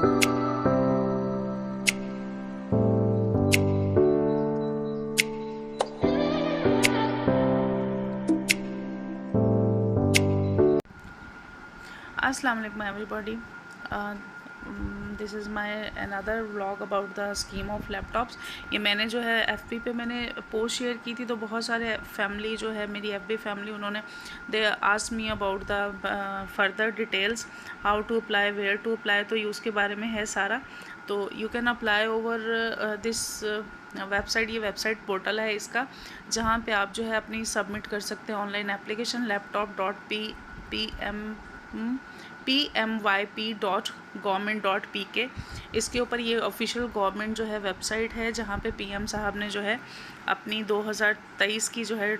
अस्सलाम वालेकुम everybody, this is my another vlog about the scheme of laptops. ये मैंने जो है एफबी पे मैंने पोस्ट शेयर की थी, तो बहुत सारे फैमिली जो है मेरी एफबी फैमिली, उन्होंने they asked me about the further details, how to apply, where to apply. तो ये उसके बारे में है सारा। तो you can apply over this website. ये वेबसाइट पोर्टल है इसका, जहाँ पे आप जो है अपनी सबमिट कर सकते हैं ऑनलाइन एप्लीकेशन laptop.pmyp.government.pk। इसके ऊपर ये ऑफिशियल गवर्नमेंट जो है वेबसाइट है, जहाँ पे पीएम साहब ने जो है अपनी 2023 की जो है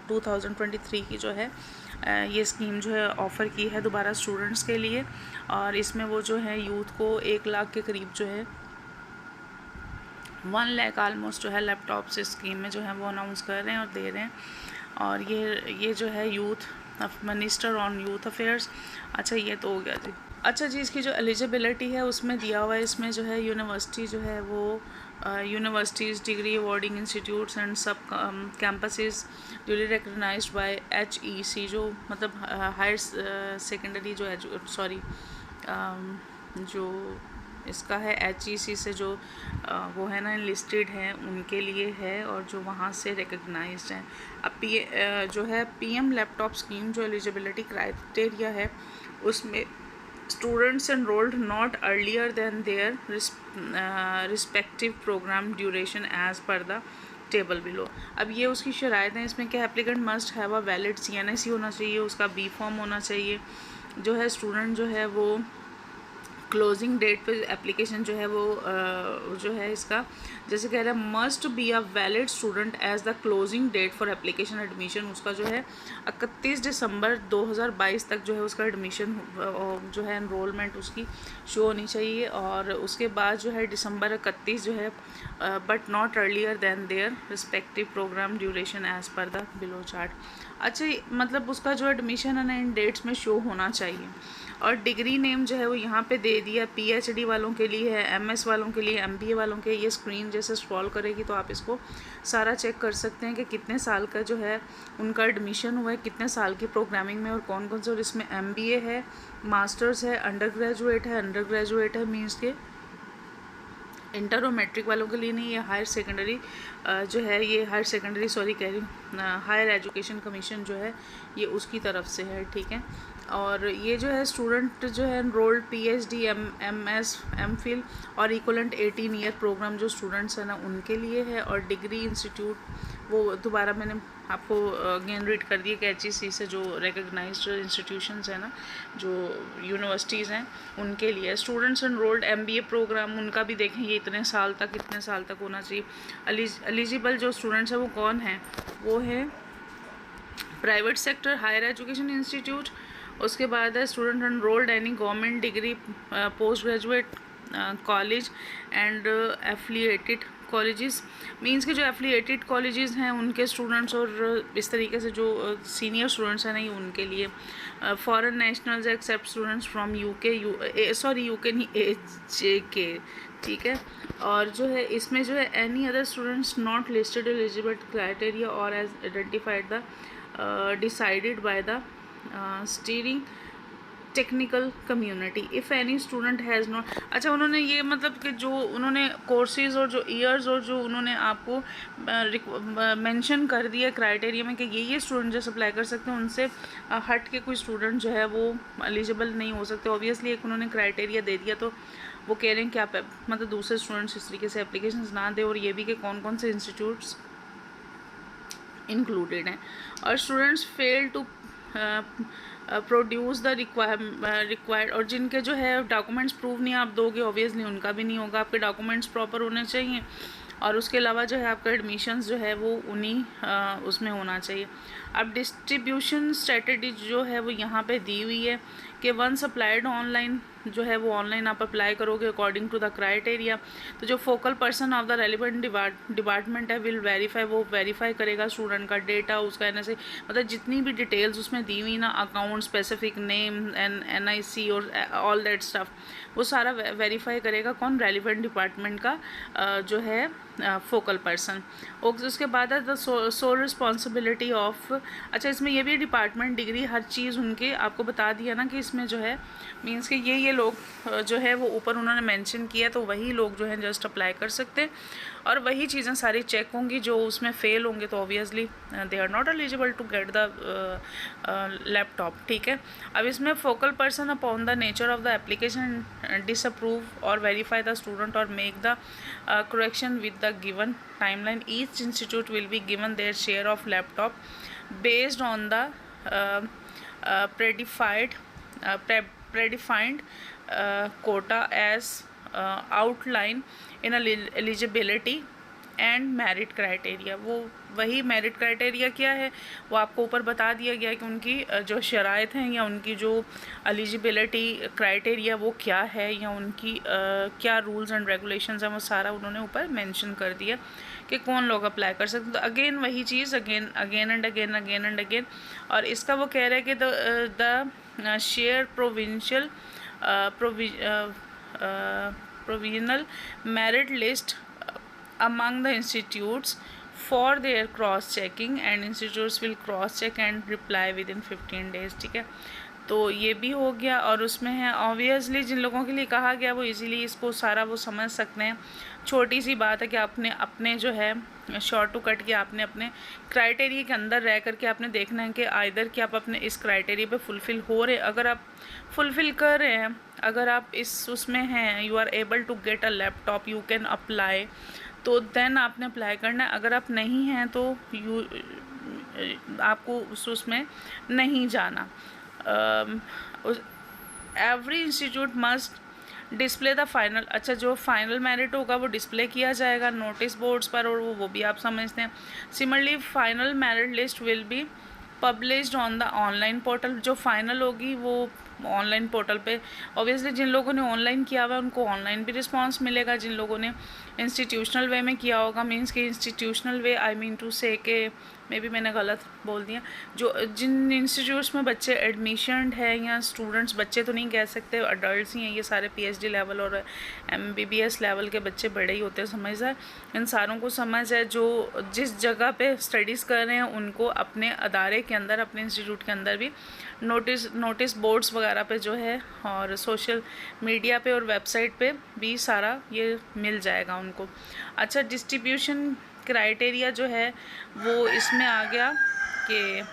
2023 की जो है ये स्कीम जो है ऑफ़र की है दोबारा स्टूडेंट्स के लिए। और इसमें वो जो है यूथ को 1 लाख के करीब जो है 1 लाख ऑलमोस्ट जो है लैपटॉप्स इस स्कीम में जो है वो अनाउंस कर रहे हैं और दे रहे हैं। और ये जो है youth minister on youth affairs. अच्छा, ये तो हो गया जी। अच्छा जी, इसकी जो एलिजिबिलिटी है उसमें दिया हुआ है, इसमें जो है यूनिवर्सिटी जो है वो universities, degree awarding institutes and sub campuses duly recognised by HEC, जो मतलब हायर सेकेंडरी जो इसका है HEC से जो वो है ना लिस्टेड हैं उनके लिए है, और जो वहाँ से रिकग्नाइज्ड हैं। अब जो है पीएम लैपटॉप स्कीम जो एलिजिबिलिटी क्राइटेरिया है उसमें students enrolled not earlier than their respective programme duration as per the table below. अब ये उसकी शराइत हैं इसमें क्या, applicant must have a valid CNSE होना चाहिए, उसका B फॉर्म होना चाहिए। जो है स्टूडेंट जो है वो क्लोजिंग डेट पे एप्लीकेशन जो है वो जो है इसका जैसे कह रहा है must be a valid student as the closing date for application admission. उसका जो है 31 दिसंबर 2022 तक जो है उसका एडमिशन जो है एनरोलमेंट उसकी शो होनी चाहिए। और उसके बाद जो है दिसंबर 31 जो है but not earlier than their respective programme duration as per the below chart. अच्छा, मतलब उसका जो एडमिशन है ना इन डेट्स में शो होना चाहिए। और डिग्री नेम जो है वो यहाँ पे दे दिया, PhD वालों के लिए है, MS वालों के लिए, MBA वालों के। ये स्क्रीन जैसे स्क्रॉल करेगी तो आप इसको सारा चेक कर सकते हैं कि कितने साल का जो है उनका एडमिशन हुआ है, कितने साल की प्रोग्रामिंग में और कौन कौन से। और इसमें MBA है, मास्टर्स है, अंडर ग्रेजुएट है मीन्स के इंटर और मैट्रिक वालों के लिए नहीं। ये हायर सेकेंडरी जो है ये हायर सेकेंडरी कह रही हूँ हायर एजुकेशन कमीशन जो है ये उसकी तरफ से है, ठीक है। और ये जो है स्टूडेंट जो है एनरोल्ड PhD, MS, MPhil और इक्वलेंट 18 ईयर प्रोग्राम जो स्टूडेंट्स हैं ना उनके लिए है। और डिग्री इंस्टीट्यूट वो दोबारा मैंने आपको अगेन रीड कर दिया कि HEC से जो रिकग्नाइज्ड इंस्टीट्यूशंस हैं ना, जो यूनिवर्सिटीज़ हैं उनके लिए। स्टूडेंट्स एनरोल्ड MBA प्रोग्राम उनका भी देखें ये कितने साल तक होना चाहिए। एलिजिबल जो स्टूडेंट्स हैं वो कौन हैं, वो है private sector higher education institute. उसके बाद है student enrolled any government degree post graduate college and affiliated colleges. Means के जो एफिलिएटेड कॉलेजेस हैं उनके स्टूडेंट्स, और इस तरीके से जो सीनियर स्टूडेंट्स हैं नहीं उनके लिए। Foreign nationals except students from UK नहीं AJK, ठीक है। और जो है इसमें जो है any other students not listed eligible criteria और as identified the decided by the steering technical community if any student has not. अच्छा, उन्होंने ये मतलब कि जो उन्होंने कोर्सेज और जो ईयर्स और जो उन्होंने आपको मेंशन कर दिया क्राइटेरिया में कि ये स्टूडेंट जो अप्लाई कर सकते हैं, उनसे हट के कोई स्टूडेंट जो है वो एलिजिबल नहीं हो सकते। ऑब्वियसली एक उन्होंने क्राइटेरिया दे दिया, तो वो कह रहे हैं कि आप मतलब दूसरे स्टूडेंट्स इस तरीके से एप्लीकेशंस ना दें। और ये भी कि कौन कौन से इंस्टीट्यूट्स इंक्लूडेड हैं। और students fail to produce the required, और जिनके जो है डॉक्यूमेंट्स प्रूव नहीं आप दोगे ऑब्वियसली उनका भी नहीं होगा। आपके डॉक्यूमेंट्स प्रॉपर होने चाहिए। और उसके अलावा जो है आपका एडमिशन्स जो है वो उन्हीं उसमें होना चाहिए। अब डिस्ट्रीब्यूशन स्ट्रेटजी जो है वो यहाँ पे दी हुई है कि वंस अप्लाइड ऑनलाइन जो है वो ऑनलाइन आप अप्लाई करोगे अकॉर्डिंग टू द क्राइटेरिया। तो जो focal person of the relevant department है विल वेरीफाई, वो वेरीफाई करेगा स्टूडेंट का डेटा, उसका NSA, मतलब जितनी भी डिटेल्स उसमें दी हुई ना, अकाउंट, स्पेसिफिक नेम, NIC और ऑल दैट स्टफ, वो सारा वेरीफाई करेगा कौन, रेलिवेंट डिपार्टमेंट का जो है फोकल पर्सन। उसके बाद है द सोल रिस्पॉन्सिबिलिटी ऑफ, अच्छा इसमें ये भी डिपार्टमेंट डिग्री हर चीज़ उनके आपको बता दिया ना कि इसमें जो है मींस कि ये लोग जो है वो ऊपर उन्होंने मेंशन किया, तो वही लोग जो है जस्ट अप्लाई कर सकते हैं और वही चीज़ें सारी चेक होंगी। जो उसमें फेल होंगे तो obviously they are not eligible to get the laptop, ठीक है। अब इसमें focal person upon the nature of the application disapprove और वेरीफाई द स्टूडेंट और make the correction with the given timeline. Each institute will be given their share of laptop based on the predefined quota as outlined in eligibility and merit criteria. वो वही merit criteria क्या है वो आपको ऊपर बता दिया गया कि उनकी जो शराइत हैं या उनकी जो एलिजिबिलिटी क्राइटेरिया वो क्या है या उनकी क्या रूल्स एंड रेगुलेशंस हैं, वो सारा उन्होंने ऊपर मेंशन कर दिया कि कौन लोग अप्लाई कर सकते। तो अगेन वही चीज़ अगेन एंड अगेन। और इसका वो कह रहे हैं कि the share provisional merit list among the institutes for their cross checking and institutes will cross check and reply within 15 days, ठीक है। तो ये भी हो गया। और उसमें है ऑब्वियसली जिन लोगों के लिए कहा गया वो इजीली इसको सारा वो समझ सकते हैं। छोटी सी बात है कि आपने अपने जो है शॉर्ट टू कट के आपने अपने क्राइटेरिया के अंदर रह करके आपने देखना है कि आइदर कि आप अपने इस क्राइटेरिया पे फुलफ़िल हो रहे, अगर आप फुलफ़िल कर रहे हैं, अगर आप इस उसमें हैं, you are able to get a laptop, you can apply, तो देन आपने अप्लाई करना है। अगर आप नहीं हैं तो आपको उसमें नहीं जाना। Every institute must display the final, अच्छा जो फाइनल मेरिट होगा वो डिस्प्ले किया जाएगा नोटिस बोर्ड्स पर, और वो भी आप समझते हैं। Similarly final merit list will be published on the online portal. जो फाइनल होगी वो ऑनलाइन पोर्टल पे, ऑब्वियसली जिन लोगों ने ऑनलाइन किया हुआ है उनको ऑनलाइन भी रिस्पांस मिलेगा, जिन लोगों ने इंस्टीट्यूशनल वे में किया होगा, मींस कि institutional way I mean to say के मे भी मैंने गलत बोल दिया, जो जिन इंस्टीट्यूट्स में बच्चे एडमिशन है या स्टूडेंट्स, बच्चे तो नहीं कह सकते, अडल्ट ही हैं ये सारे, PhD लेवल और MBBS लेवल के बच्चे बड़े ही होते हैं, समझदार, इन सारों को समझ है। जो जिस जगह पे स्टडीज़ कर रहे हैं उनको अपने अदारे के अंदर, अपने इंस्टीट्यूट के अंदर भी नोटिस बोर्ड्स वगैरह पे जो है और सोशल मीडिया पे और वेबसाइट पे भी सारा ये मिल जाएगा उनको। अच्छा डिस्ट्रीब्यूशन क्राइटेरिया जो है वो इसमें आ गया कि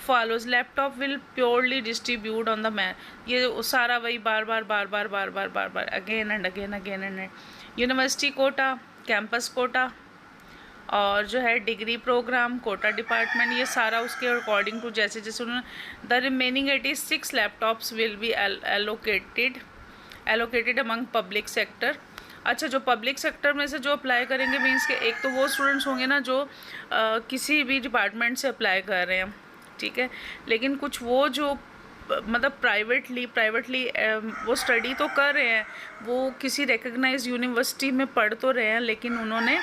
follows laptop will purely distribute on the man, ये सारा वही बार बार again and university quota, campus quota और जो है डिग्री प्रोग्राम कोटा डिपार्टमेंट, ये सारा उसके अकॉर्डिंग टू जैसे जैसे उन्होंने the remaining 86 laptops will be allocated among public sector. अच्छा जो पब्लिक सेक्टर में से जो अप्लाई करेंगे मीन्स के एक तो वो स्टूडेंट्स होंगे ना जो किसी भी डिपार्टमेंट से अप्लाई कर रहे हैं, ठीक है, लेकिन कुछ वो जो मतलब प्राइवेटली वो स्टडी तो कर रहे हैं, वो किसी रिकग्नाइज्ड यूनिवर्सिटी में पढ़ तो रहे हैं लेकिन उन्होंने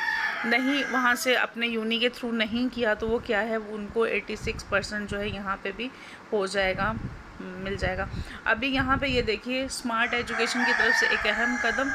नहीं वहाँ से अपने यूनी के थ्रू नहीं किया, तो वो क्या है उनको 86% जो है यहाँ पे भी हो जाएगा, मिल जाएगा। अभी यहाँ पे ये देखिए स्मार्ट एजुकेशन की तरफ से एक अहम कदम